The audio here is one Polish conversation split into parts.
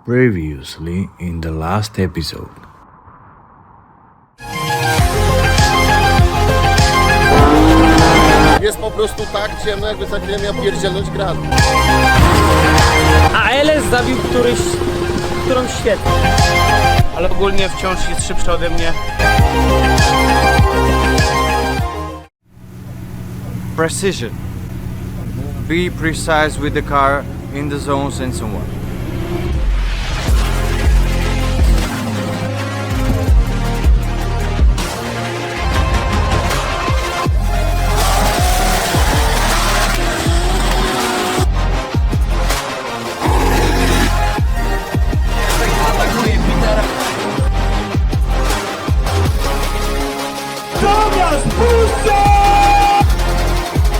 Previously in the last episode. Jest po prostu tak ciemno, jakby za chwilę miał pierdzielnąć grad. A LS zabił którąś świetnie. Ale ogólnie wciąż jest szybszy ode mnie. Precision. Be precise with the car in the zones and so on.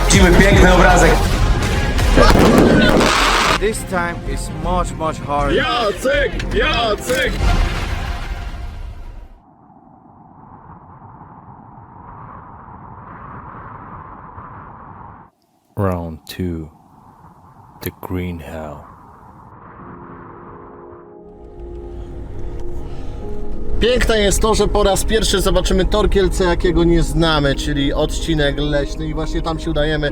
Widzimy piękny obrazek. This time is much harder. Jacek! Round 2. The Green Hell. Piękne jest to, że po raz pierwszy zobaczymy tor Kielce, jakiego nie znamy, czyli odcinek leśny i właśnie tam się udajemy.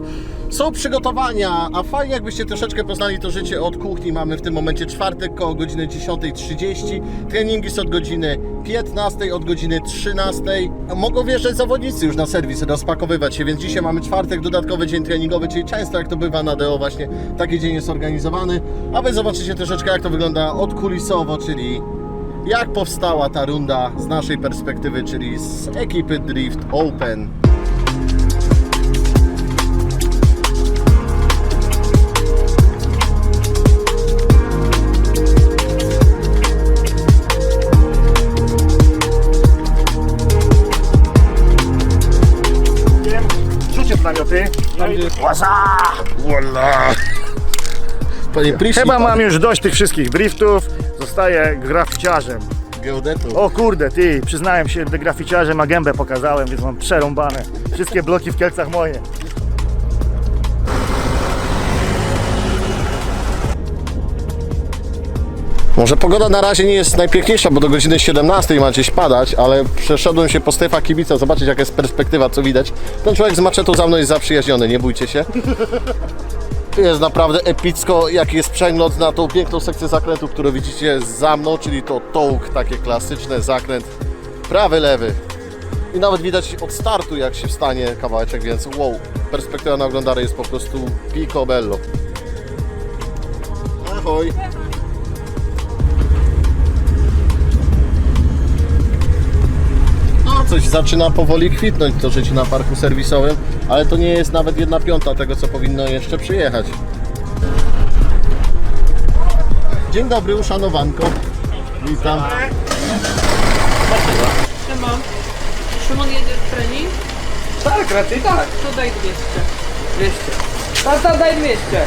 Są przygotowania, a fajnie jakbyście troszeczkę poznali to życie od kuchni. Mamy w tym momencie czwartek koło godziny 10:30. Treningi są od godziny 15, od godziny 13. Mogą wjeżdżać zawodnicy już na serwis, rozpakowywać się, więc dzisiaj mamy czwartek, dodatkowy dzień treningowy, czyli często jak to bywa na DO właśnie taki dzień jest organizowany. A wy zobaczycie troszeczkę jak to wygląda odkulisowo, czyli jak powstała ta runda z naszej perspektywy, czyli z ekipy Drift Open. Rzucie w namioty. Panie Prisznik, Chyba mam już dość tych wszystkich driftów. Zostaję graficiarzem. geodetu. O kurde, ty, przyznałem się, że graficiarzem, a gębę pokazałem, więc mam przerąbane. Wszystkie bloki w Kielcach moje. Może pogoda na razie nie jest najpiękniejsza, bo do godziny 17 ma gdzieś padać, ale przeszedłem się po strefach kibica, zobaczyć jaka jest perspektywa, co widać. Ten człowiek z maczetą za mną jest zaprzyjaźniony, nie bójcie się. Tu jest naprawdę epicko, jaki jest przegląd na tą piękną sekcję zakrętu, którą widzicie za mną, czyli to tołk, takie klasyczne, zakręt prawy, lewy. I nawet widać od startu, jak się wstanie kawałeczek, więc wow, perspektywa na oglądary jest po prostu picobello. Ahoj! No, coś zaczyna powoli kwitnąć to życie na parku serwisowym, ale to nie jest nawet 1/5 tego, co powinno jeszcze przyjechać. Dzień dobry, uszanowanko. Witam. Szymon jedzie w trening? Tak, raczej tak. To daj 200. 200. Tata, daj 200.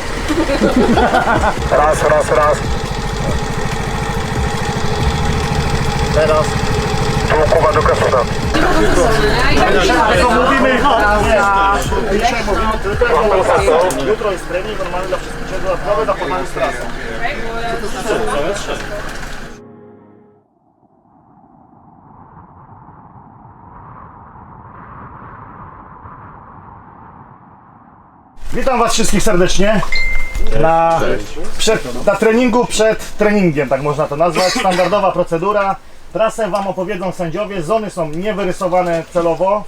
Raz. Teraz. Tu Kuba do Kaszuta. Co mówimy? Dzisiaj mówimy tylko jutro jest trening normalny dla wszystkich, dodatkowy dla poznania z trasą. Witam Was wszystkich serdecznie na treningu przed treningiem, tak można to nazwać. Standardowa procedura. Trasę Wam opowiedzą sędziowie. Zony są niewyrysowane celowo,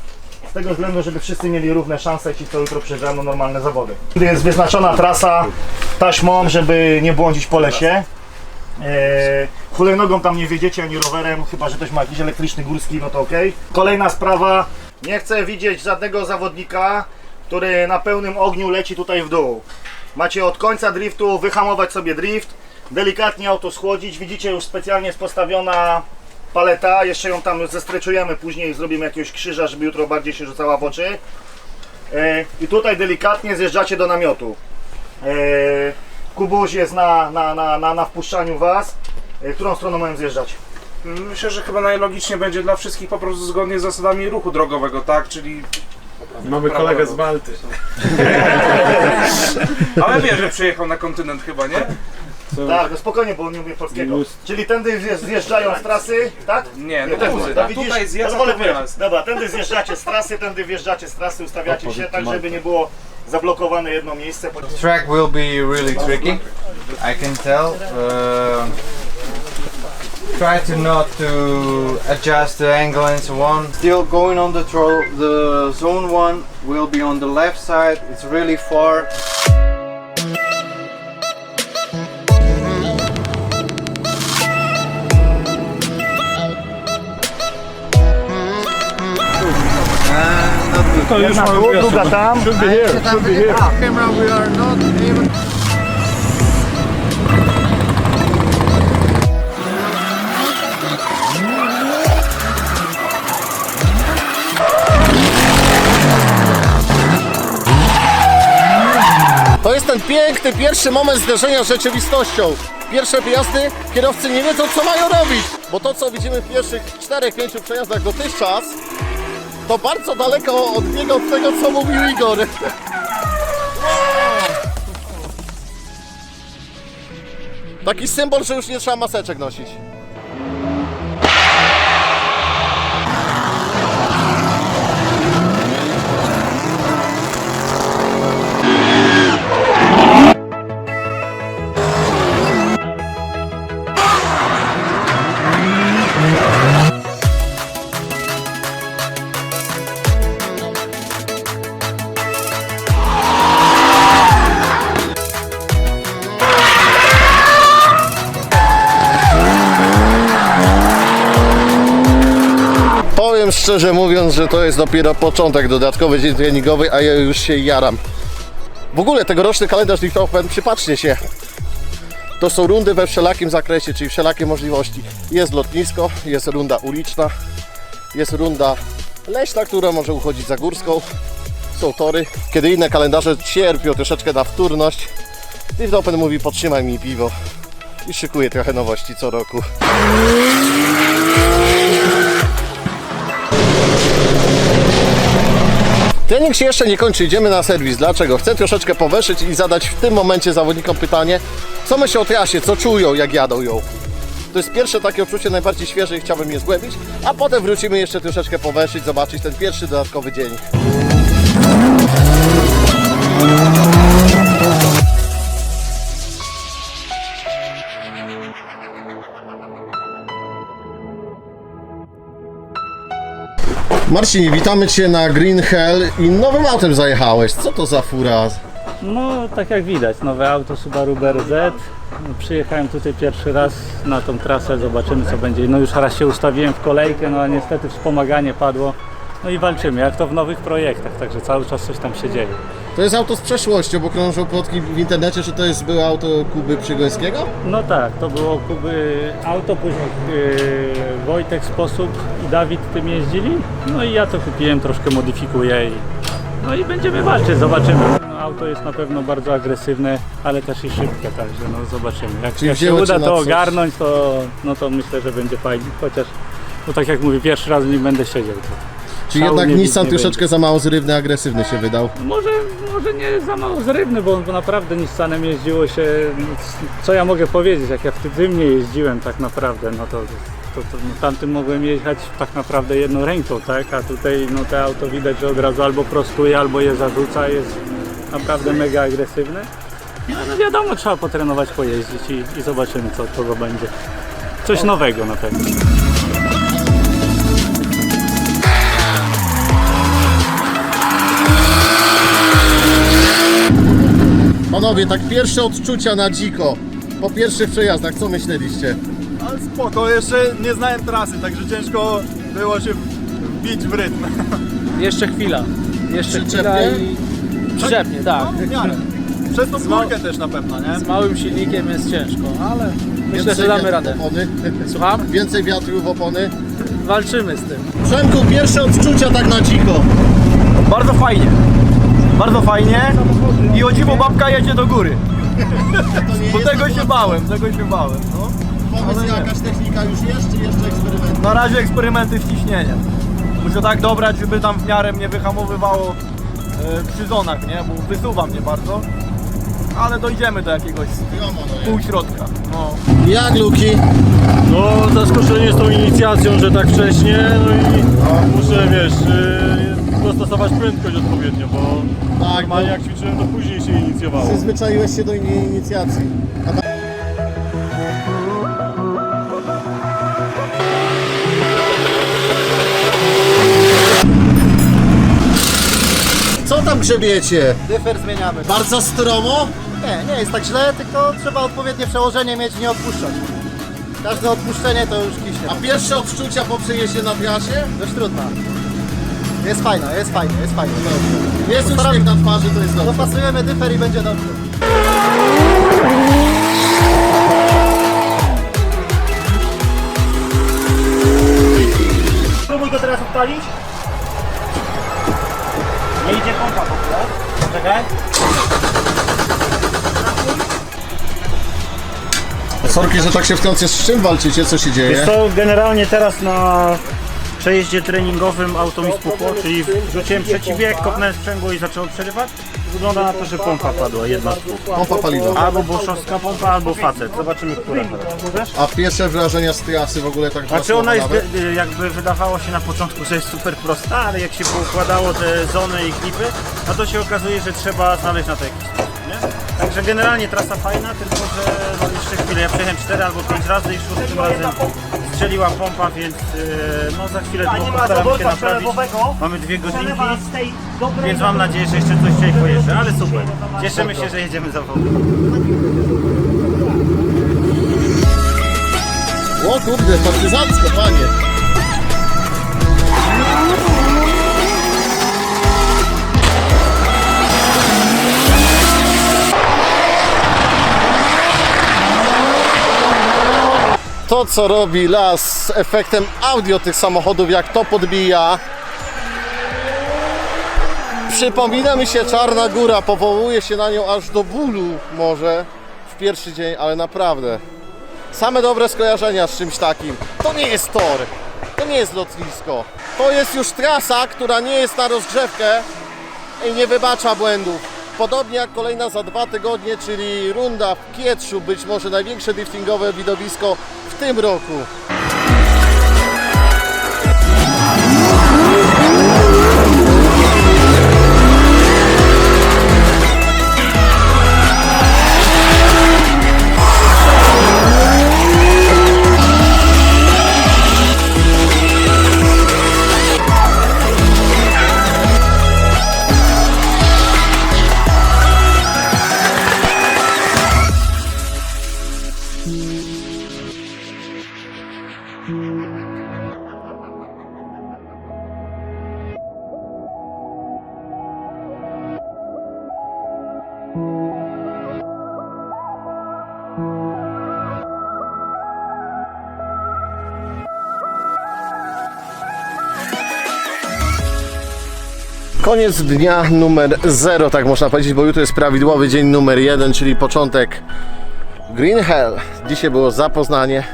z tego względu, żeby wszyscy mieli równe szanse, ci co jutro przyjeżdżają na normalne zawody. Jest wyznaczona trasa taśmą, żeby nie błądzić po lesie. Hulajnogą tam nie wjedziecie ani rowerem, chyba że ktoś ma jakiś elektryczny górski, no to ok. Kolejna sprawa, nie chcę widzieć żadnego zawodnika, który na pełnym ogniu leci tutaj w dół. Macie od końca driftu wyhamować sobie drift, delikatnie auto schłodzić. Widzicie, już specjalnie jest postawiona paleta, jeszcze ją tam zestreczujemy, później zrobimy jakiegoś krzyża, żeby jutro bardziej się rzucała w oczy. I tutaj delikatnie zjeżdżacie do namiotu. Kubuś jest na wpuszczaniu Was. Którą stroną mają zjeżdżać? Myślę, że chyba najlogiczniej będzie dla wszystkich po prostu zgodnie z zasadami ruchu drogowego, tak? Czyli Mamy kolegę z Malty. Ale wie, że przyjechał na kontynent chyba, nie? Tak, no spokojnie, bo on nie umie polskiego. Czyli tędy zjeżdżają z trasy, tak? Nie, no tędy. tuzy, To tak, widzisz? tutaj zjazd, Pozwolę a tu powiedzieć. wyjazd. Dobra, tędy zjeżdżacie z trasy, tędy wjeżdżacie z trasy, ustawiacie się tak, żeby nie było zablokowane jedno miejsce. Track will be really tricky, I can tell. Try to not to adjust the angle and so on. Still going on the zone 1 will be on the left side. It's really far. To już mamy Druga tam. Camera, we are not even. To jest ten piękny pierwszy moment zderzenia z rzeczywistością. Pierwsze wyjazdy, kierowcy nie wiedzą, co mają robić, bo to, co widzimy w pierwszych 4-5 przejazdach dotychczas, to bardzo daleko odbiega od tego, co mówił Igor. Taki symbol, że już nie trzeba maseczek nosić. Powiem szczerze mówiąc, że to jest dopiero początek, dodatkowy dzień treningowy, a ja już się jaram. W ogóle tegoroczny kalendarz Lichthofen, przypatrzcie się. To są rundy we wszelakim zakresie, czyli wszelakie możliwości. Jest lotnisko, jest runda uliczna, jest runda leśna, która może uchodzić za górską. Są tory. Kiedy inne kalendarze cierpią troszeczkę na wtórność, Lichthofen mówi: podtrzymaj mi piwo i szykuje trochę nowości co roku. Trening się jeszcze nie kończy, idziemy na serwis. Dlaczego? Chcę troszeczkę poweszyć i zadać w tym momencie zawodnikom pytanie, co myślą o trasie, co czują, jak jadą ją. To jest pierwsze takie odczucie, najbardziej świeże i chciałbym je zgłębić, a potem wrócimy jeszcze troszeczkę poweszyć, zobaczyć ten pierwszy dodatkowy dzień. Marcin, witamy Cię na Green Hell i nowym autem zajechałeś. Co to za fura? No, tak jak widać, nowe auto Subaru BRZ. No, przyjechałem tutaj pierwszy raz na tą trasę, zobaczymy co będzie. No już raz się ustawiłem w kolejkę, no a niestety wspomaganie padło. No i walczymy, jak to w nowych projektach, także cały czas coś tam się dzieje. To jest auto z przeszłością, bo krążą plotki w internecie, że to było auto Kuby Przygońskiego? No tak, to było Kuby auto, później Wojtek Sposób i Dawid tym jeździli. No i ja to kupiłem, troszkę modyfikuję no i będziemy walczyć, zobaczymy. No, auto jest na pewno bardzo agresywne, ale też i szybkie, także no zobaczymy. Jak się wzięło uda cię na to coś. ogarnąć, to, no to myślę, że będzie fajnie, chociaż no tak jak mówię, pierwszy raz w nim będę siedział. Czy jednak Nissan troszeczkę za mało zrywny, agresywny się wydał? Może nie za mało zrywny, bo naprawdę Nissanem jeździło się, co ja mogę powiedzieć, jak ja w tym nie jeździłem tak naprawdę, no to no, tamtym mogłem jechać tak naprawdę jedną ręką, tak, a tutaj no to auto widać, że od razu albo prostuje, albo je zarzuca, jest naprawdę mega agresywne. No wiadomo, trzeba potrenować, pojeździć i zobaczymy co od kogo będzie. Coś nowego na pewno. Panowie, tak pierwsze odczucia na dziko, po pierwszych przejazdach, co myśleliście? Ale spoko, jeszcze nie znałem trasy, także ciężko było się wbić w rytm. Jeszcze chwila. Jeszcze chwila Przyczepnie? i... Przyczepnie, tak. No, w miarę. Przez tą górkę też na pewno, nie? Z małym silnikiem jest ciężko, ale myślę, że damy wiatru w radę. opony. Słucham? Więcej wiatru w opony. Walczymy z tym. Przemku, pierwsze odczucia tak na dziko. Bardzo fajnie. Bardzo fajnie. I o dziwo babka jedzie do góry. Bo tego się bałem, no. Powiedz, jakaś technika już jest, czy jeszcze eksperyment? Na razie eksperymenty z ciśnieniem. Muszę tak dobrać, żeby tam w miarę mnie wyhamowywało przy zonach, nie? Bo wysuwa mnie bardzo. ale dojdziemy do jakiegoś półśrodka. No. Jak Luki? No, zaskoczenie z tą inicjacją, że tak wcześnie, no i muszę, wiesz, dostosować prędkość odpowiednio, bo Tak, normalnie jak ćwiczyłem, to później się inicjowało. przyzwyczaiłeś się do inicjacji. Co tam grzebiecie? Dyfer zmieniamy. Bardzo stromo? Nie jest tak źle, tylko trzeba odpowiednie przełożenie mieć i nie odpuszczać. Każde odpuszczenie to już kiśnie. A pierwsze odczucia po przejeździe na trasie? Dość trudna. Jest fajna, jest fajnie. Jest uśmiech na twarzy, to jest dobrze. Dopasujemy dyfer i będzie dobrze. Spróbuj go teraz odpalić. Nie idzie pompa w ogóle. Czekaj. Sorki, że tak się wtrącę, z czym walczycie, co się dzieje? Wiesz co, generalnie teraz na przejeździe treningowym auto mi spuchło, czyli wrzuciłem przeciwbieg, kopnąłem sprzęgło i zaczęło przerywać. Wygląda na to, że pompa padła, jedna z dwóch. Pompa paliwa. Albo boszowska pompa, albo facet. Zobaczymy, która teraz. A pierwsze wrażenia z trasy w ogóle tak Znaczy ona jest, jakby wydawało się na początku, że jest super prosta, ale jak się poukładało te zony i klipy, no to się okazuje, że trzeba znaleźć na to jakiś sposób, nie? Także generalnie trasa fajna, tylko że no jeszcze chwilę, ja przejechałem 4 albo 5 razy i 6 razem strzeliła pompa, więc no za chwilę postaram się naprawić. Mamy 2 godzinki, więc mam nadzieję, że jeszcze coś dzisiaj pojeżdżę, ale super. Cieszymy się, że jedziemy za wodą. O kurde, partyzancko, panie. To, co robi las z efektem audio tych samochodów, jak to podbija. Przypomina mi się Czarna Góra, powołuje się na nią aż do bólu może w pierwszy dzień, ale naprawdę. Same dobre skojarzenia z czymś takim. To nie jest tor, to nie jest lotnisko. To jest już trasa, która nie jest na rozgrzewkę i nie wybacza błędów. Podobnie jak kolejna za 2 tygodnie, czyli runda w Kietrzu, być może największe driftingowe widowisko w tym roku. Koniec dnia numer 0, tak można powiedzieć, bo jutro jest prawidłowy dzień numer 1, czyli początek Green Hell. Dzisiaj było zapoznanie.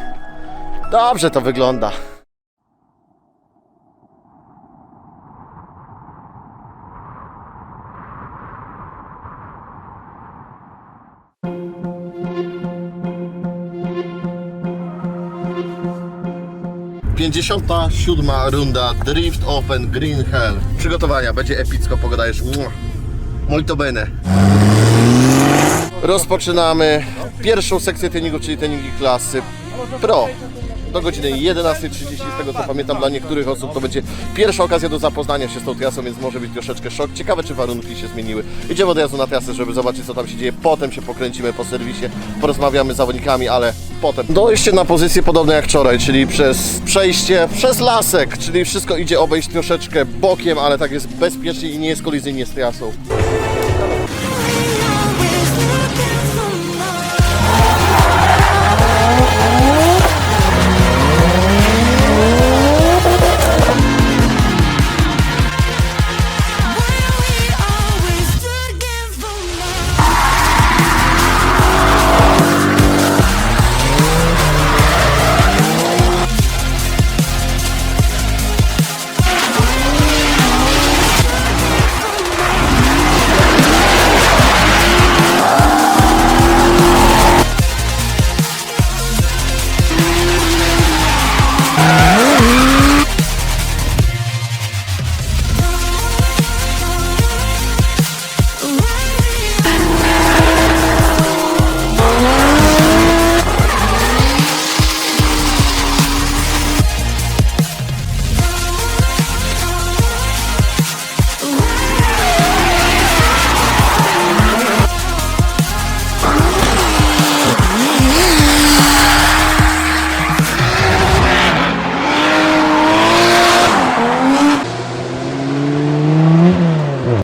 Dobrze to wygląda. Siódma runda Drift Open Green Hell. Przygotowania, będzie epicko, pogoda jest molto bene. Rozpoczynamy pierwszą sekcję treningów, czyli treningi klasy Pro. Do godziny 11:30, z tego co pamiętam, dla niektórych osób to będzie pierwsza okazja do zapoznania się z tą trasą, więc może być troszeczkę szok. Ciekawe, czy warunki się zmieniły. Idziemy od razu na trasę, żeby zobaczyć, co tam się dzieje. Potem się pokręcimy po serwisie, porozmawiamy z zawodnikami, ale potem. Dojście na pozycję podobne jak wczoraj, czyli przez przejście przez lasek, czyli wszystko idzie obejść troszeczkę bokiem, ale tak jest bezpiecznie i nie jest kolizyjnie z trasą.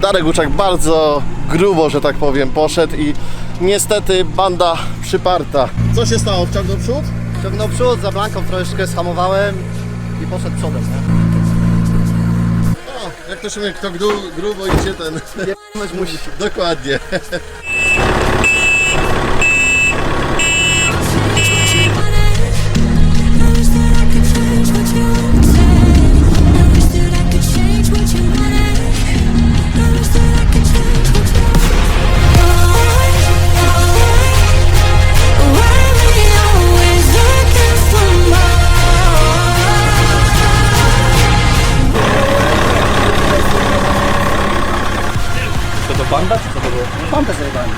Darek Łuczak bardzo grubo, że tak powiem, poszedł i niestety banda przyparta. Co się stało? Wciągnął przód? Ciągnął przód, za blanką troszeczkę shamowałem i poszedł przodem, nie? O, jak to się mówi, kto grubo idzie, ten... musi. Dokładnie. Pompę zajebałem.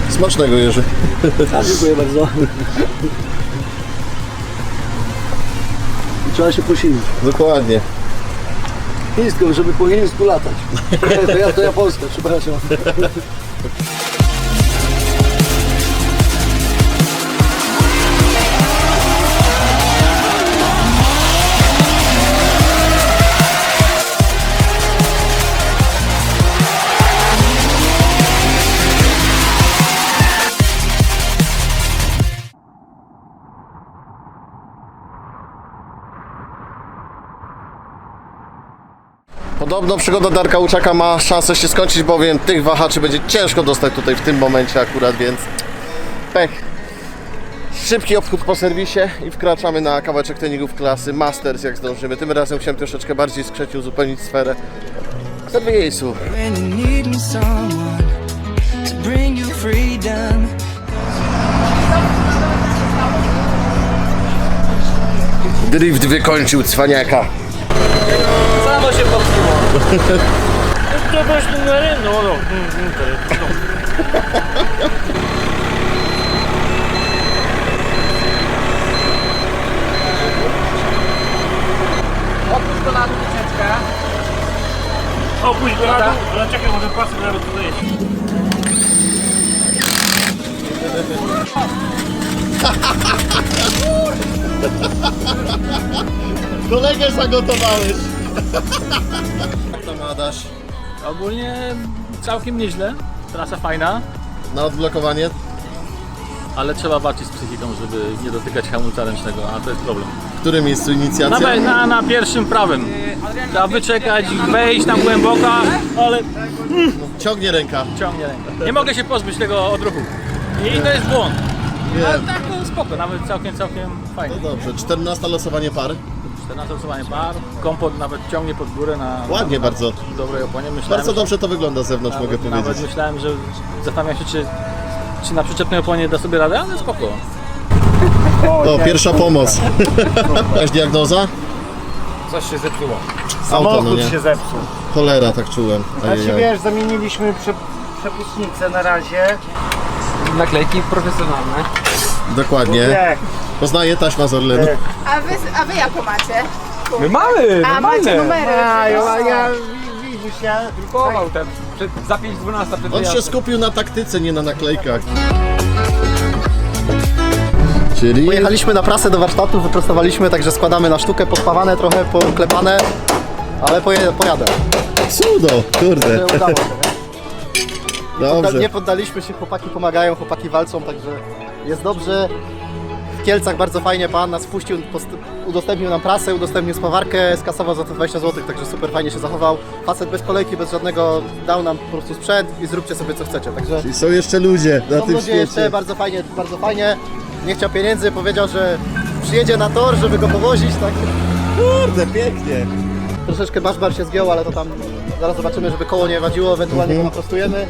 Smacznego, Jerzy. Dziękuję bardzo. Trzeba się posilić. Dokładnie. Chińską, żeby po chińsku latać. To ja Polska, przepraszam. Podobno przygoda Darka Łuczaka ma szansę się skończyć, bowiem tych wahaczy będzie ciężko dostać tutaj w tym momencie akurat, więc pech. Szybki obchód po serwisie i wkraczamy na kawałeczek treningów klasy Masters, jak zdążymy. Tym razem chciałem troszeczkę bardziej skrzeć, uzupełnić sferę serwisu. Drift wykończył cwaniaka. Samo się popsuło. To byś numerem? No. Opuść go na dół wycieczkę. Opuść go na dół, ale czekaj, może pasy nawet tutaj jest. Kolegę zagotowałeś. Jak tam Adaś? Ogólnie całkiem nieźle, trasa fajna, Na odblokowanie? ale trzeba walczyć z psychiką, żeby nie dotykać hamulca ręcznego, a to jest problem. W którym miejscu inicjacja? Na pierwszym prawym. Trzeba wyczekać, wejść tam głęboko, ale Ciągnie ręka. ciągnie rękę. Nie mogę się pozbyć tego odruchu. I to jest błąd. Ale tak to spoko, nawet całkiem fajnie. No dobrze, 14 losowanie par. 14 losowanie par, kompot nawet ciągnie pod górę na Ładnie bardzo. dobrej oponie. Myślałem, Bardzo że- dobrze to wygląda z zewnątrz, mogę Nawet powiedzieć. myślałem, że zastanawiam się, czy na przyczepnej oponie da sobie radę, ale spoko. O, pierwsza pomoc. Jakaś diagnoza? Coś się zepsuło. Auto, no Samochód nie? się zepsuł. Cholera, tak czułem. Znaczy Ajajaj. wiesz, zamieniliśmy przepustnicę na razie. Naklejki profesjonalne. Dokładnie. Nie, Poznaję taśma z Orlenu. A wy jaką macie? My mamy, A macie numery. a ja widzisz, ja Drukował ten, za 5:12 przed On się skupił na taktyce, nie na naklejkach. Czyli... Pojechaliśmy na prasę do warsztatu, wyprostowaliśmy, także składamy na sztukę, pospawane trochę, poklepane, ale pojadę. Cudo, kurde. Udało się, nie? Dobrze. Nie poddaliśmy się, chłopaki pomagają, chłopaki walczą, także jest dobrze. W Kielcach bardzo fajnie pan nas wpuścił, udostępnił nam prasę, udostępnił spawarkę, skasował za to 20 zł, także super fajnie się zachował. Facet bez kolejki, bez żadnego, dał nam po prostu sprzęt i zróbcie sobie co chcecie, także I są jeszcze ludzie na są tym ludzie jeszcze, świecie. bardzo fajnie. Nie chciał pieniędzy, powiedział, że przyjedzie na tor, żeby go powozić, tak. Kurde, pięknie. Troszeczkę baszbar się zgiął, ale to tam zaraz zobaczymy, żeby koło nie wadziło, ewentualnie go naprostujemy.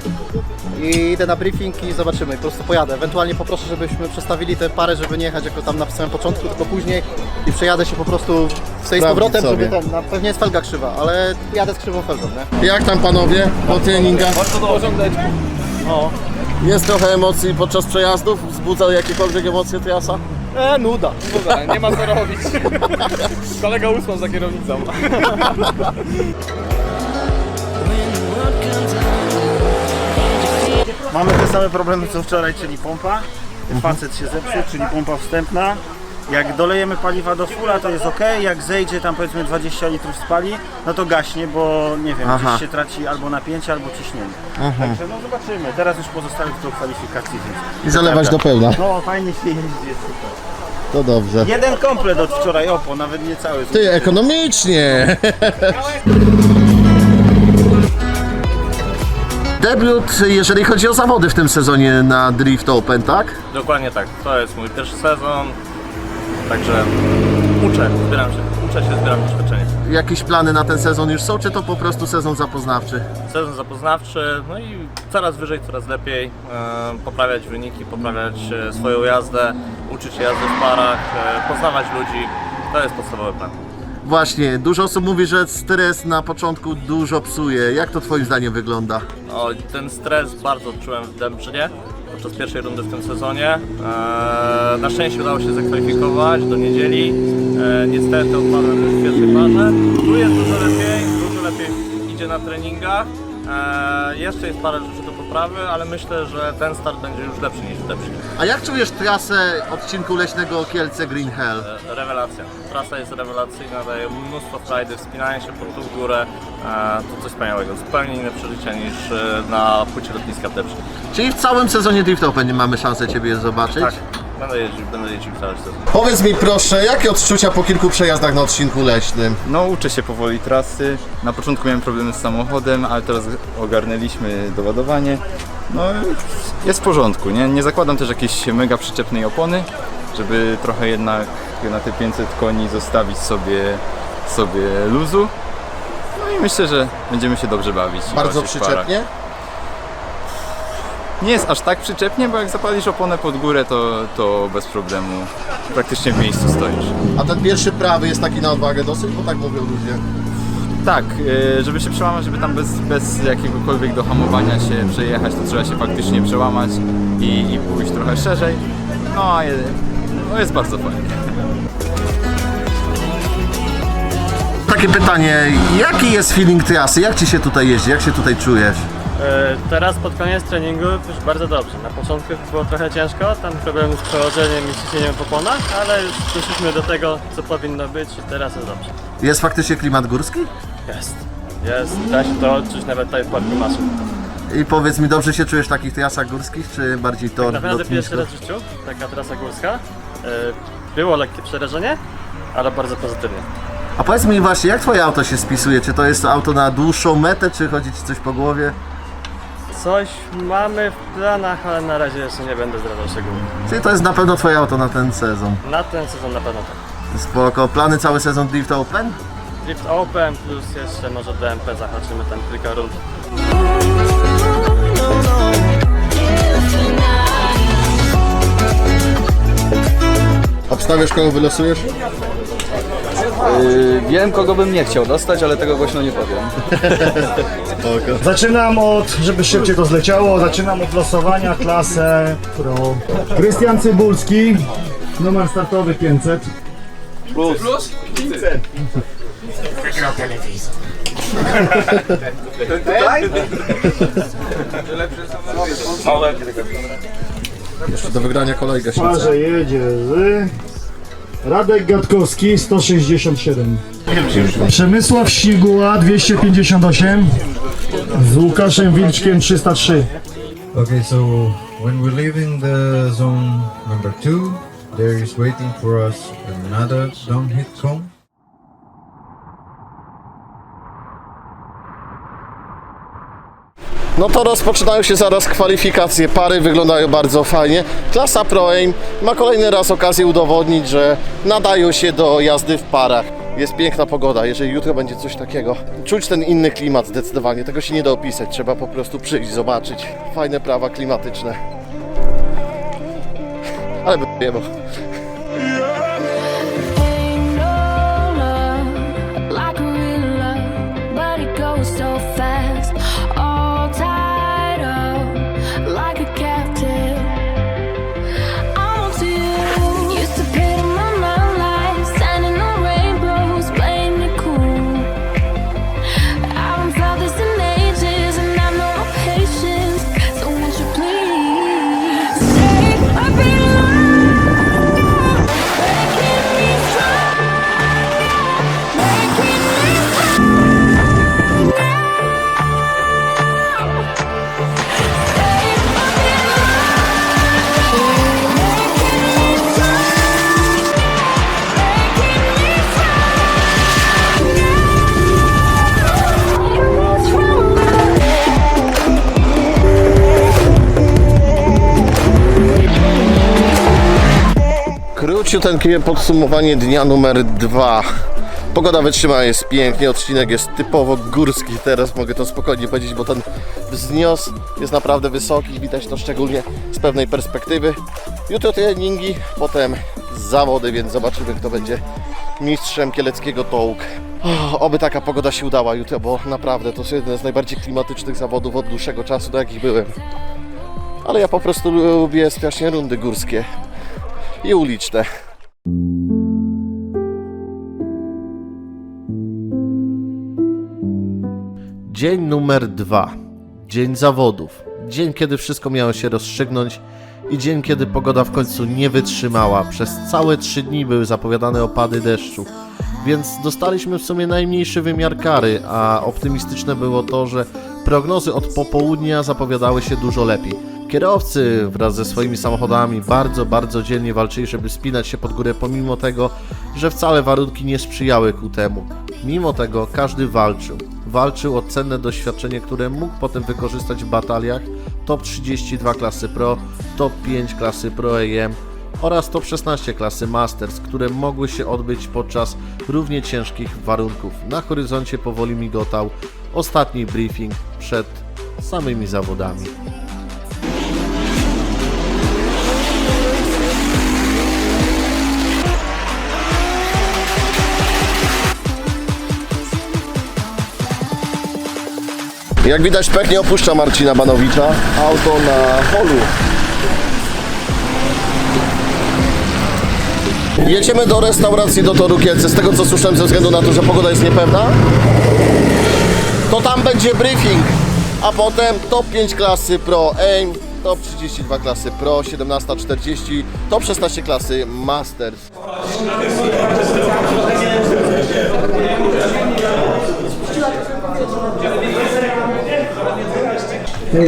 I idę na briefing i zobaczymy, po prostu pojadę. Ewentualnie poproszę, żebyśmy przestawili tę parę, żeby nie jechać jako tam na samym początku, tylko później. I przejadę się po prostu z powrotem, sobie. żeby ten, pewnie jest felga krzywa, ale jadę z krzywą felgą, nie? Jak tam panowie po treningach? No. Jest trochę emocji podczas przejazdów? Wzbudza jakiekolwiek emocje trasa? Nuda. Nie ma co robić. Kolega usnął za kierownicą. mamy te same problemy co wczoraj, czyli pompa. Facet się zepsuł, czyli pompa wstępna. Jak dolejemy paliwa do fulla, to jest ok, jak zejdzie tam powiedzmy 20 litrów spali, no to gaśnie, bo nie wiem, gdzieś się traci albo napięcie, albo ciśnienie. Także no zobaczymy, teraz już pozostałych do kwalifikacji. Więc I zalewać do pełna. no fajnie się jeździ, jest super. To dobrze. Jeden komplet od wczoraj, opo, nawet nie cały. Ty, ekonomicznie! Debiut, jeżeli chodzi o zawody w tym sezonie na Drift Open, tak? Dokładnie tak, to jest mój pierwszy sezon, także uczę się, zbieram doświadczenie. Jakieś plany na ten sezon już są, czy to po prostu sezon zapoznawczy? Sezon zapoznawczy, no i coraz wyżej, coraz lepiej, poprawiać wyniki, poprawiać swoją jazdę, uczyć się jazdy w parach, poznawać ludzi, to jest podstawowy plan. Właśnie, dużo osób mówi, że stres na początku dużo psuje. Jak to twoim zdaniem wygląda? O, ten stres bardzo odczułem w Dębrzynie podczas pierwszej rundy w tym sezonie. Na szczęście udało się zakwalifikować do niedzieli. Niestety odpadłem już w pierwszej parze. Tu jest dużo lepiej idzie na treningach. Jeszcze jest parę rzeczy do poprawy, ale myślę, że ten start będzie już lepszy niż w Dębrzynie. A jak czujesz trasę odcinku leśnego Kielce Green Hell? Rewelacja. Trasa jest rewelacyjna, daje mnóstwo frajdy, wspinanie się po tu w górę. To coś wspaniałego, zupełnie inne przeżycia niż na płycie lotniska w Dębrzynie. Czyli w całym sezonie Drift Open mamy szansę Ciebie zobaczyć? Tak, będę jeździł cały sezon. Powiedz mi proszę, jakie odczucia po kilku przejazdach na odcinku leśnym? No, uczę się powoli trasy. Na początku miałem problemy z samochodem, ale teraz ogarnęliśmy doładowanie. No, jest w porządku, nie? Nie zakładam też jakiejś mega przyczepnej opony, żeby trochę jednak na te 500 koni zostawić sobie luzu. No i myślę, że będziemy się dobrze bawić. Bardzo przyczepnie? Nie jest aż tak przyczepnie, bo jak zapalisz oponę pod górę, to bez problemu praktycznie w miejscu stoisz. A ten pierwszy prawy jest taki na odwagę dosyć, bo tak mówią ludzie. Tak, żeby się przełamać, żeby tam bez jakiegokolwiek dohamowania się przejechać, to trzeba się faktycznie przełamać i pójść trochę szerzej. No a jest bardzo fajnie. Takie pytanie, jaki jest feeling trasy? Jak Ci się tutaj jeździ? Jak się tutaj czujesz? Teraz pod koniec treningu już bardzo dobrze. Na początku było trochę ciężko, tam problemy z przełożeniem i ciśnieniem w oponach, ale już doszliśmy do tego, co powinno być i teraz jest dobrze. Jest faktycznie klimat górski? Jest. Da się to odczuć nawet tutaj w parku masy. I powiedz mi, dobrze się czujesz w takich trasach górskich, czy bardziej tor Naprawdę lotnisko? pierwszy raz w życiu, taka trasa górska. Było lekkie przerażenie, ale bardzo pozytywnie. A powiedz mi właśnie, jak Twoje auto się spisuje? Czy to jest auto na dłuższą metę, czy chodzi Ci coś po głowie? Coś mamy w planach, ale na razie jeszcze nie będę zdradzał szczegółów. Czyli to jest na pewno Twoje auto na ten sezon? Na ten sezon na pewno tak. Spoko. Plany cały sezon Drift Open? Drift Open plus jeszcze może DMP zahaczymy tam kilka rund. Obstawiasz, kogo wylosujesz? Wiem, kogo bym nie chciał dostać, ale tego głośno nie powiem. Zaczynam żeby szybciej to zleciało, zaczynam od losowania klasę Pro. Krystian Cybulski, numer startowy 500. Plus 500. Wygrał telewizor. Tutaj? Jeszcze do wygrania kolejkę się. Parze jedzie Radek Gatkowski 167. Przemysław Ściguła 258. Z Łukaszem Wilczkiem 303. Okay, so when we leave in the zone number 2, there is waiting for us another downhill cone. No to rozpoczynają się zaraz kwalifikacje. Pary wyglądają bardzo fajnie. Klasa Pro Aim ma kolejny raz okazję udowodnić, że nadają się do jazdy w parach. Jest piękna pogoda, jeżeli jutro będzie coś takiego. Czuć ten inny klimat zdecydowanie, tego się nie da opisać. Trzeba po prostu przyjść, zobaczyć. Fajne prawa klimatyczne. Ale b***emo. Króciuteńkie podsumowanie dnia numer 2. Pogoda wytrzymała, jest pięknie, odcinek jest typowo górski, teraz mogę to spokojnie powiedzieć, bo ten wznios jest naprawdę wysoki, widać to szczególnie z pewnej perspektywy. Jutro treningi, potem zawody, więc zobaczymy, kto będzie mistrzem kieleckiego Tołk. Oby taka pogoda się udała jutro, bo naprawdę to jest jeden z najbardziej klimatycznych zawodów od dłuższego czasu, do jakich byłem. Ale ja po prostu lubię strasznie rundy górskie i uliczne. Dzień numer 2. Dzień zawodów. Dzień, kiedy wszystko miało się rozstrzygnąć i dzień, kiedy pogoda w końcu nie wytrzymała. Przez całe 3 dni były zapowiadane opady deszczu, więc dostaliśmy w sumie najmniejszy wymiar kary, a optymistyczne było to, że prognozy od popołudnia zapowiadały się dużo lepiej. Kierowcy wraz ze swoimi samochodami bardzo dzielnie walczyli, żeby wspinać się pod górę, pomimo tego, że wcale warunki nie sprzyjały ku temu. Mimo tego każdy walczył o cenne doświadczenie, które mógł potem wykorzystać w bataliach Top 32 klasy Pro, Top 5 klasy Pro AM oraz Top 16 klasy Masters, które mogły się odbyć podczas równie ciężkich warunków. Na horyzoncie powoli migotał ostatni briefing przed samymi zawodami. Jak widać, pech nie opuszcza Marcina Banowicza. Auto na polu. Jedziemy do restauracji do Toru Kielce. Z tego co słyszałem, ze względu na to, że pogoda jest niepewna, to tam będzie briefing, a potem top 5 klasy Pro AIM, top 32 klasy Pro, 17:40, top 16 klasy Masters.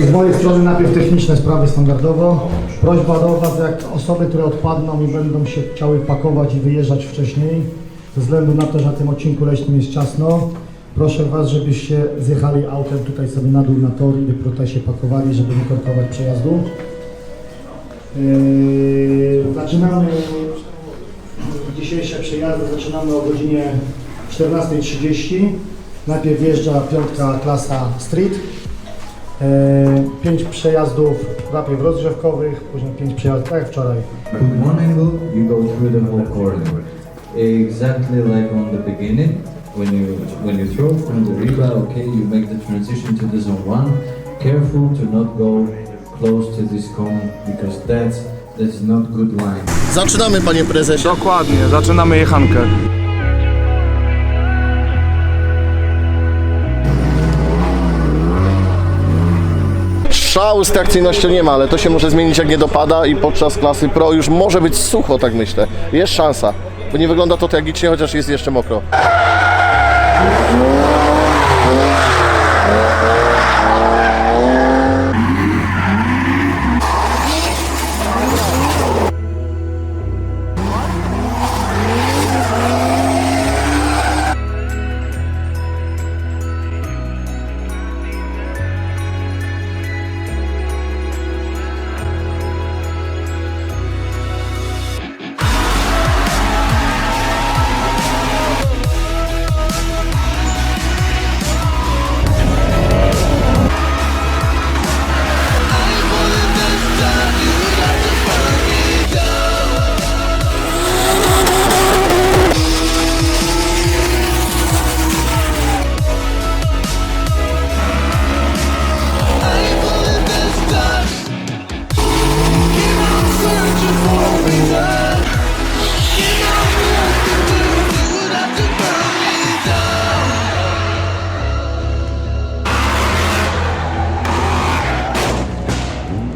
Z mojej strony najpierw techniczne sprawy standardowo. Prośba do Was, jak osoby, które odpadną i będą się chciały pakować i wyjeżdżać wcześniej, ze względu na to, że na tym odcinku leśnym jest ciasno, proszę Was, żebyście zjechali autem tutaj sobie na dół na tor i tutaj się pakowali, żeby nie korkować przejazdu. Zaczynamy dzisiejsze przejazdy, zaczynamy o godzinie 14:30. Najpierw wjeżdża 5. klasa Street. 5 przejazdów najpierw rozgrzewkowych, później 5 przejazdów, tak jak wczoraj. With one angle, you go through the whole corridor. Exactly like on the beginning, when you throw from the riba, okay, you make the transition to the zone 1. Careful to not go close to this cone, because that's not good line. Zaczynamy, panie prezesie. Dokładnie, zaczynamy jechankę. Szału z trakcyjnością nie ma, ale to się może zmienić, jak nie dopada i podczas klasy Pro już może być sucho, tak myślę. Jest szansa, bo nie wygląda to tragicznie, chociaż jest jeszcze mokro.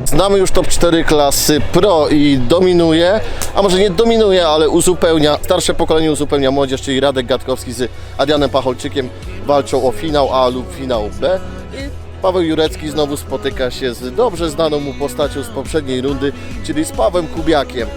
Znamy już top 4 klasy Pro i dominuje, a może nie dominuje, ale uzupełnia, starsze pokolenie uzupełnia młodzież, czyli Radek Gatkowski z Adrianem Pacholczykiem walczą o finał A lub finał B. I Paweł Jurecki znowu spotyka się z dobrze znaną mu postacią z poprzedniej rundy, czyli z Pawłem Kubiakiem.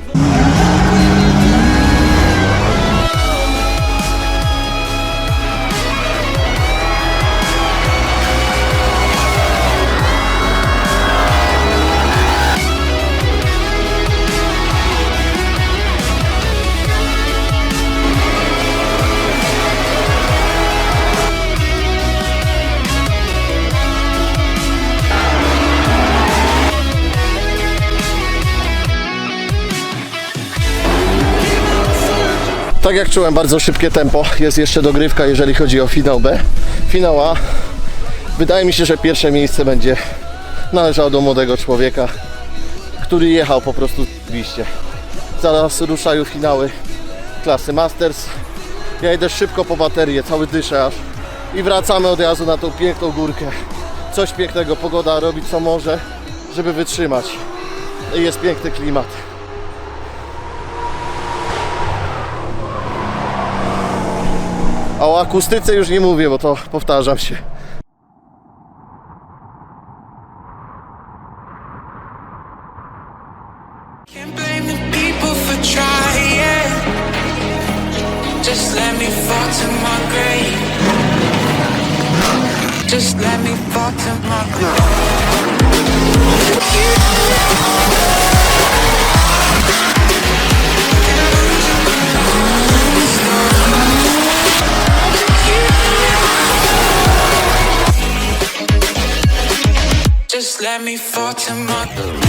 Tak jak czułem, bardzo szybkie tempo. Jest jeszcze dogrywka, jeżeli chodzi o finał B. Finał A. Wydaje mi się, że pierwsze miejsce będzie należało do młodego człowieka, który jechał po prostu z***iście. Zaraz ruszają finały klasy Masters. Ja idę szybko po baterię, cały dyszę aż. I wracamy od razu na tą piękną górkę. Coś pięknego, pogoda robi co może, żeby wytrzymać. I jest piękny klimat. A o akustyce już nie mówię, bo to powtarzam się. Just let me fall to my grave. Just let me fall to my grave. Just let me fall to my grave.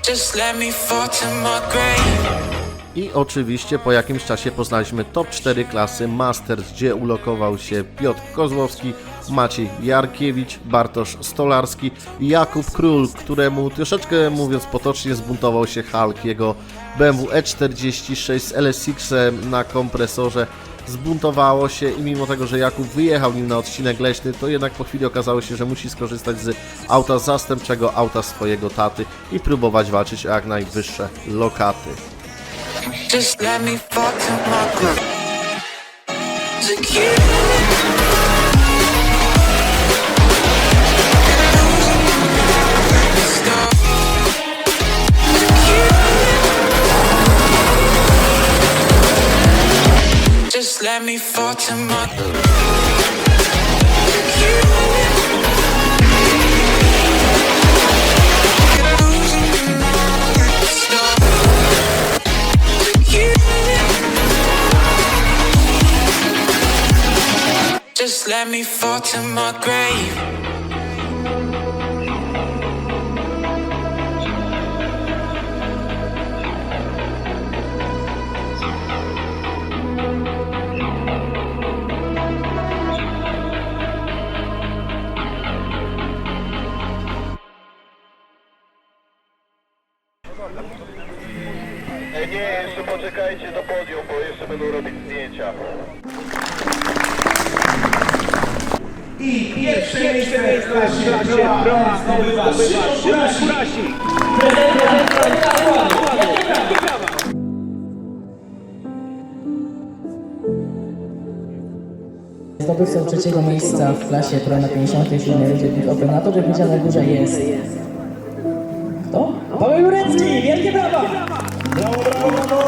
Just let me fall to my grave. I oczywiście po jakimś czasie poznaliśmy top 4 klasy Masters, gdzie ulokował się Piotr Kozłowski, Maciej Jarkiewicz, Bartosz Stolarski i Jakub Król, któremu troszeczkę mówiąc potocznie zbuntował się Hulk. Jego BMW E46 z LSX-em na kompresorze zbuntowało się i mimo tego, że Jakub wyjechał nim na odcinek leśny, to jednak po chwili okazało się, że musi skorzystać z auta zastępczego, auta swojego taty i próbować walczyć o jak najwyższe lokaty. Just let me fall to my grave. Just let me fall to my grave. Just let me fall to my grave. Nie, jeszcze poczekajcie do podium, bo jeszcze będą robić zdjęcia. I pierwsze miejsce w klasie Pro zdobywa Szymon Kurasik. Zdobywcą trzeciego miejsca w klasie Pro na 57. rundzie Big Open na torze Picia na górze jest... Kto? Paweł Jurecki! Wielkie brawa! Brawo, brawo, brawo!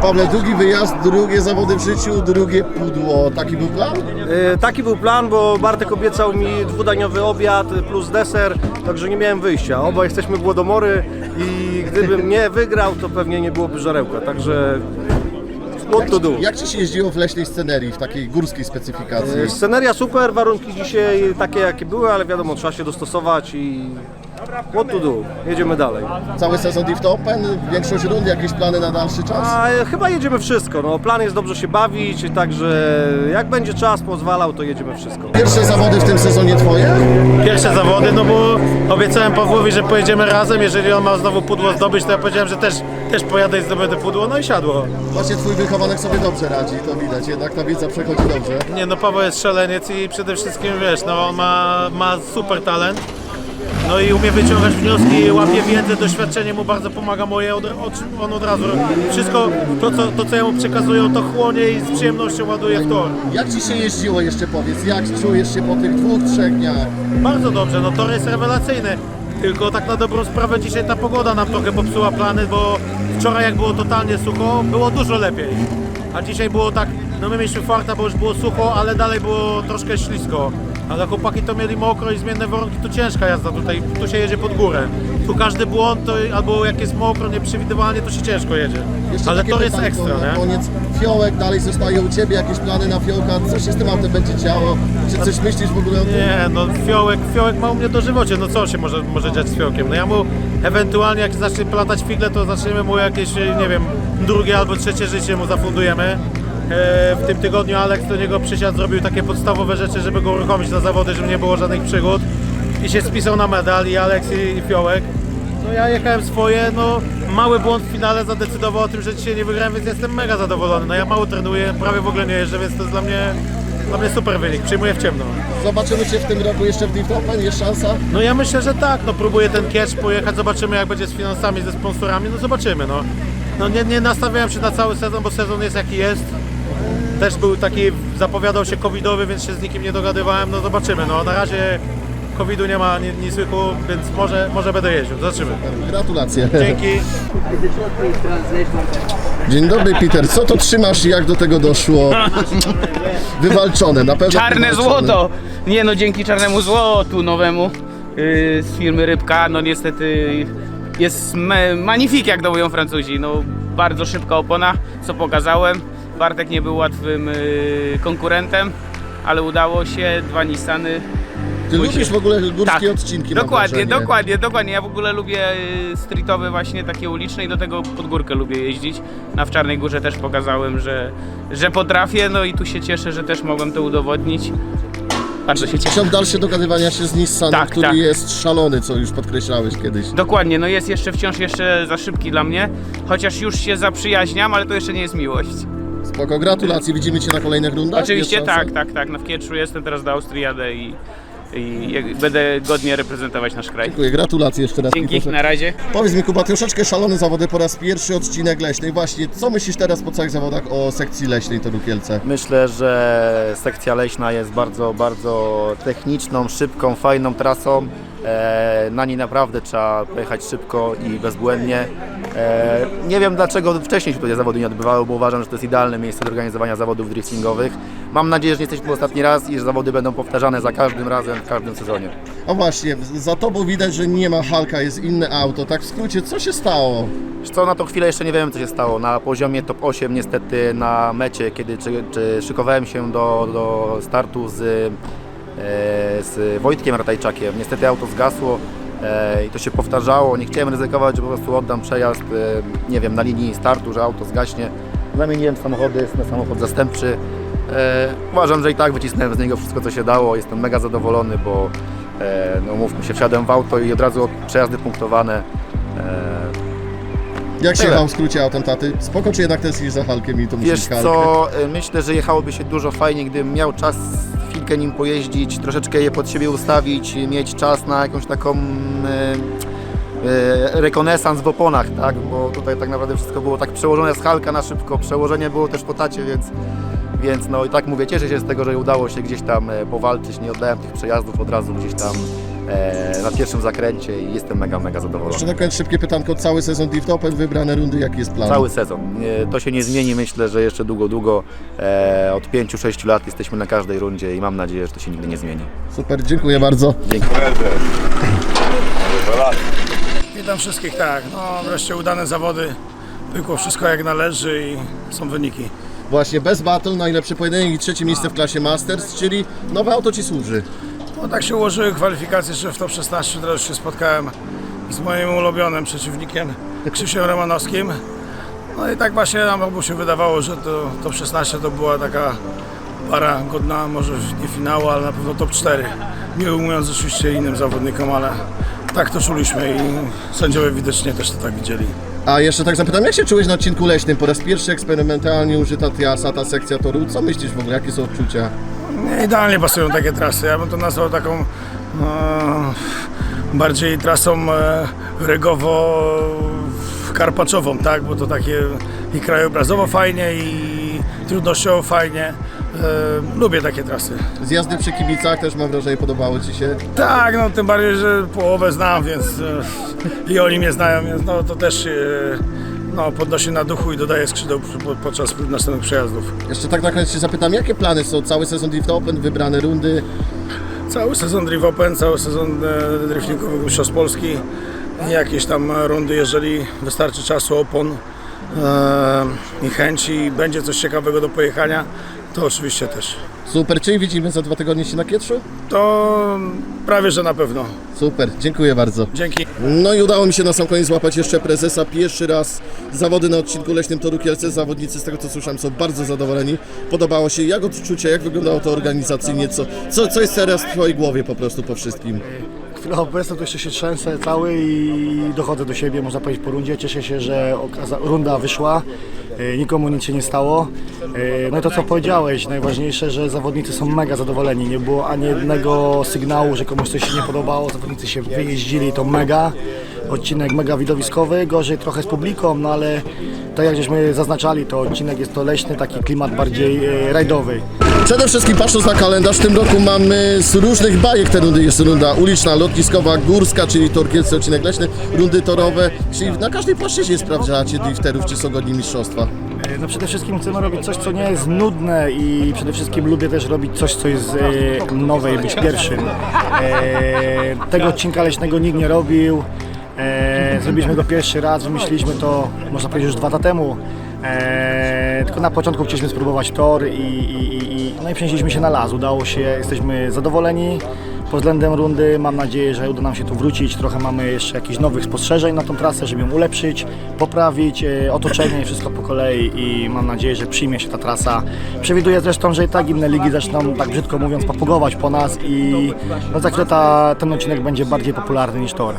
Pawle, drugi wyjazd, drugie zawody w życiu, drugie pudło. Taki był plan? Taki był plan, bo Bartek obiecał mi dwudaniowy obiad plus deser, także nie miałem wyjścia. Obaj jesteśmy głodomory i gdybym nie wygrał, to pewnie nie byłoby żarełka, także what to do. Jak Ci się jeździło w leśnej scenerii, w takiej górskiej specyfikacji? Sceneria super, warunki dzisiaj takie jakie były, ale wiadomo, trzeba się dostosować i what to do? Jedziemy dalej. Cały sezon Drift Open, większość rund, jakieś plany na dalszy czas? Chyba jedziemy wszystko, no plan jest dobrze się bawić, także jak będzie czas pozwalał, to jedziemy wszystko. Pierwsze zawody w tym sezonie twoje? Pierwsze zawody, no bo obiecałem Pawłowi, że pojedziemy razem, jeżeli on ma znowu pudło zdobyć, to ja powiedziałem, że też pojadę i zdobędę pudło, no i siadło. Właśnie twój wychowanek sobie dobrze radzi, to widać, jednak ta wiedza przechodzi dobrze. Nie no, Paweł jest szaleniec i przede wszystkim wiesz, no on ma super talent. No i umie wyciągać wnioski, łapie wiedzę, doświadczenie mu bardzo pomaga moje, on od razu wszystko to co ja mu przekazuję, to chłonie i z przyjemnością ładuje w tor. Jak ci się jeździło jeszcze powiedz, jak czujesz się po tych 2-3 dniach? Bardzo dobrze, no tor jest rewelacyjny, tylko tak na dobrą sprawę dzisiaj ta pogoda nam trochę popsuła plany, bo wczoraj jak było totalnie sucho, było dużo lepiej, a dzisiaj było tak, no my mieliśmy farta, bo już było sucho, ale dalej było troszkę ślisko. Ale chłopaki to mieli mokro i zmienne warunki, to ciężka jazda tutaj, tu się jedzie pod górę. Tu każdy błąd, to, albo jak jest mokro, nieprzewidywalnie, to się ciężko jedzie. Jeszcze ale tor jest pytanko ekstra, na nie? koniec. Fiołek dalej zostaje u Ciebie, jakieś plany na Fiołka? Co się z tym autem będzie działo? Czy coś myślisz w ogóle o tym? Nie, no Fiołek ma u mnie dożywocie, no co się może dziać z Fiołkiem? No ja mu ewentualnie jak zacznie platać figle, to zaczniemy mu jakieś, nie wiem, drugie albo trzecie życie mu zafundujemy. W tym tygodniu Alex do niego przysiadł, zrobił takie podstawowe rzeczy, żeby go uruchomić na zawody, żeby nie było żadnych przygód. I się spisał na medal i Alex i Fiołek. No ja jechałem swoje, no mały błąd w finale zadecydował o tym, że dzisiaj nie wygrałem, więc jestem mega zadowolony. No ja mało trenuję, prawie w ogóle nie jeżdżę, więc to jest dla mnie super wynik, przyjmuję w ciemno. Zobaczymy Cię w tym roku jeszcze w Drift Open, jest szansa? No ja myślę, że tak, no próbuję ten catch pojechać, zobaczymy jak będzie z finansami, ze sponsorami, no zobaczymy, no. No nie nastawiałem się na cały sezon, bo sezon jest jaki jest. Też był taki, zapowiadał się covidowy, więc się z nikim nie dogadywałem, no zobaczymy, no na razie covidu nie ma ni słychu, więc może będę jeździł, zobaczymy. Gratulacje. Dzięki. Dzień dobry Peter, co to trzymasz i jak do tego doszło? Wywalczone, na pewno Czarne wywalczone. złoto! Nie no, dzięki czarnemu złotu nowemu z firmy Rybka, no niestety jest magnifik, jak to mówią Francuzi, no bardzo szybka opona, co pokazałem. Bartek nie był łatwym konkurentem, ale udało się, 2 Nissany. Ty lubisz w ogóle górskie odcinki, mam wrażenie. Dokładnie. Ja w ogóle lubię streetowe, właśnie takie uliczne i do tego pod górkę lubię jeździć. W Czarnej Górze też pokazałem, że potrafię, no i tu się cieszę, że też mogłem to udowodnić. Bardzo się cieszę. Są dalsze dogadywania się z Nissanem, który jest szalony, co już podkreślałeś kiedyś. Dokładnie, no jest wciąż jeszcze za szybki dla mnie, chociaż już się zaprzyjaźniam, ale to jeszcze nie jest miłość. Spoko, gratulacje, widzimy Cię na kolejnych rundach? Oczywiście tak, w Kieczu jestem, teraz do Austrii jadę i będę godnie reprezentować nasz kraj. Dziękuję, gratulacje jeszcze raz. Dzięki, na razie. Powiedz mi Kuba, troszeczkę szalone zawody po raz pierwszy, odcinek leśnej. Właśnie, co myślisz teraz po całych zawodach o sekcji leśnej Toru Kielce? Myślę, że sekcja leśna jest bardzo, bardzo techniczną, szybką, fajną trasą. Na niej naprawdę trzeba pojechać szybko i bezbłędnie. Nie wiem dlaczego wcześniej się tutaj zawody nie odbywały, bo uważam, że to jest idealne miejsce do organizowania zawodów driftingowych. Mam nadzieję, że nie jesteśmy tu ostatni raz i że zawody będą powtarzane za każdym razem, w każdym sezonie. A właśnie, za Tobą widać, że nie ma Hulka, jest inne auto. Tak w skrócie, co się stało? Co, na tą chwilę jeszcze nie wiem, co się stało. Na poziomie top 8 niestety na mecie, kiedy szykowałem się do startu z Wojtkiem Ratajczakiem. Niestety auto zgasło i to się powtarzało. Nie chciałem ryzykować, że po prostu oddam przejazd, nie wiem, na linii startu, że auto zgaśnie. Zamieniłem samochody na samochód zastępczy. Uważam, że i tak wycisnąłem z niego wszystko, co się dało. Jestem mega zadowolony, bo no mówmy się, wsiadłem w auto i od razu przejazdy punktowane. Jak się jechał w skrócie autem taty? Spoko, czy jednak tęsknisz za Hulkiem i to Wiesz co, myślę, że jechałoby się dużo fajniej, gdybym miał czas chwilkę nim pojeździć, troszeczkę je pod siebie ustawić, mieć czas na jakąś taką rekonesans w oponach, tak? Bo tutaj tak naprawdę wszystko było tak przełożone z Hulka na szybko, przełożenie było też po tacie, więc no i tak mówię, cieszę się z tego, że udało się gdzieś tam powalczyć, nie oddałem tych przejazdów od razu gdzieś tam na pierwszym zakręcie i jestem mega zadowolony. Jeszcze na koniec szybkie pytanko, cały sezon Drift Open, wybrane rundy, jaki jest plan? Cały sezon. To się nie zmieni, myślę, że jeszcze długo. Od 5-6 lat jesteśmy na każdej rundzie i mam nadzieję, że to się nigdy nie zmieni. Super, dziękuję bardzo. Dzięki. Witam wszystkich, tak, no wreszcie udane zawody, pykło wszystko jak należy i są wyniki. Właśnie, bez battle, najlepszy pojedynek i 3. miejsce w klasie Masters, czyli nowe auto Ci służy. No tak się ułożyły kwalifikacje, że w top 16 teraz się spotkałem z moim ulubionym przeciwnikiem, Krzysiem Romanowskim. No i tak właśnie nam obu się wydawało, że to top 16 to była taka para godna, może nie finału, ale na pewno top 4. Nie ujmując oczywiście innym zawodnikom, ale tak to czuliśmy i sędziowie widocznie też to tak widzieli. A jeszcze tak zapytam, jak się czułeś na odcinku leśnym? Po raz pierwszy eksperymentalnie użyta trasa, ta sekcja toru. Co myślisz w ogóle? Jakie są odczucia? Idealnie pasują takie trasy. Ja bym to nazwał taką bardziej trasą rygowo-karpaczową, tak? Bo to takie i krajobrazowo fajnie, i trudnościowo fajnie. Lubię takie trasy. Zjazdy przy kibicach też mam wrażenie podobały Ci się? Tak, no tym bardziej, że połowę znam, więc i oni mnie znają, więc no to też podnosi na duchu i dodaje skrzydeł podczas następnych przejazdów. Jeszcze tak na koniec się zapytam, jakie plany są? Cały sezon Drift Open, wybrane rundy? Cały sezon Drift Open, cały sezon driftingowych mistrzostw Polski. Jakieś tam rundy, jeżeli wystarczy czasu, opon i chęci, będzie coś ciekawego do pojechania, to oczywiście też. Super, czyli widzimy za 2 tygodnie się na Kietrzu? To prawie, że na pewno. Super, dziękuję bardzo. Dzięki. No i udało mi się na sam koniec złapać jeszcze prezesa. Pierwszy raz zawody na odcinku leśnym Toru Kielce. Zawodnicy, z tego co słyszałem, są bardzo zadowoleni. Podobało się. Jak odczucia, jak wyglądało to organizacyjnie? Co jest teraz w Twojej głowie po prostu po wszystkim? Chwilę obecną to jeszcze się trzęsę cały i dochodzę do siebie, można powiedzieć, po rundzie. Cieszę się, że runda wyszła, nikomu nic się nie stało. No i to, co powiedziałeś, najważniejsze, że zawodnicy są mega zadowoleni. Nie było ani jednego sygnału, że komuś coś się nie podobało. Zawodnicy się wyjeździli, to mega. Odcinek mega widowiskowy, gorzej trochę z publiką, no ale tak jak żeśmy zaznaczali, to odcinek jest to leśny, taki klimat bardziej rajdowy. Przede wszystkim patrząc na kalendarz, w tym roku mamy z różnych bajek te rundy. Jest runda uliczna, lotniskowa, górska, czyli Tor Kielce, odcinek leśny, rundy torowe, czyli na każdej płaszczyźnie sprawdzacie drifterów, czy są godni mistrzostwa. No przede wszystkim chcemy robić coś, co nie jest nudne i przede wszystkim lubię też robić coś, co jest nowe i być pierwszym. Tego odcinka leśnego nikt nie robił. Zrobiliśmy go pierwszy raz, wymyśliliśmy to, można powiedzieć, już 2 lata temu. Tylko na początku chcieliśmy spróbować tor i przenieśliśmy się na las. Udało się, jesteśmy zadowoleni pod względem rundy. Mam nadzieję, że uda nam się tu wrócić. Trochę mamy jeszcze jakichś nowych spostrzeżeń na tą trasę, żeby ją ulepszyć, poprawić otoczenie, wszystko po kolei i mam nadzieję, że przyjmie się ta trasa. Przewiduję zresztą, że i tak inne ligi zaczną, tak brzydko mówiąc, papugować po nas i no za chwilę ten odcinek będzie bardziej popularny niż tor.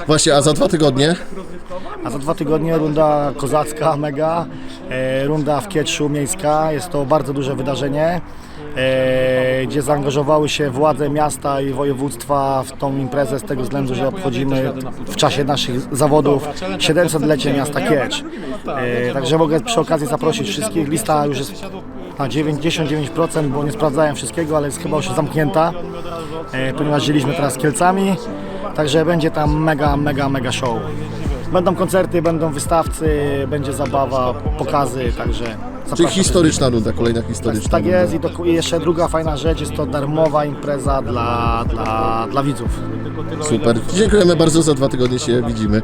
Właśnie, a za 2 tygodnie? A za 2 tygodnie runda kozacka, mega, runda w Kietrzu miejska, jest to bardzo duże wydarzenie, gdzie zaangażowały się władze miasta i województwa w tą imprezę z tego względu, że obchodzimy w czasie naszych zawodów 700-lecie miasta Kiecz. Także mogę przy okazji zaprosić wszystkich, lista już jest na 99%, bo nie sprawdzałem wszystkiego, ale jest chyba już zamknięta, ponieważ żyliśmy teraz z Kielcami, także będzie tam mega show. Będą koncerty, będą wystawcy, będzie zabawa, pokazy, także zapraszam. Czyli historyczna runda, kolejna historyczna tak runda. jest i jeszcze druga fajna rzecz, jest to darmowa impreza dla widzów. Super, dziękujemy bardzo, za 2 tygodnie się widzimy.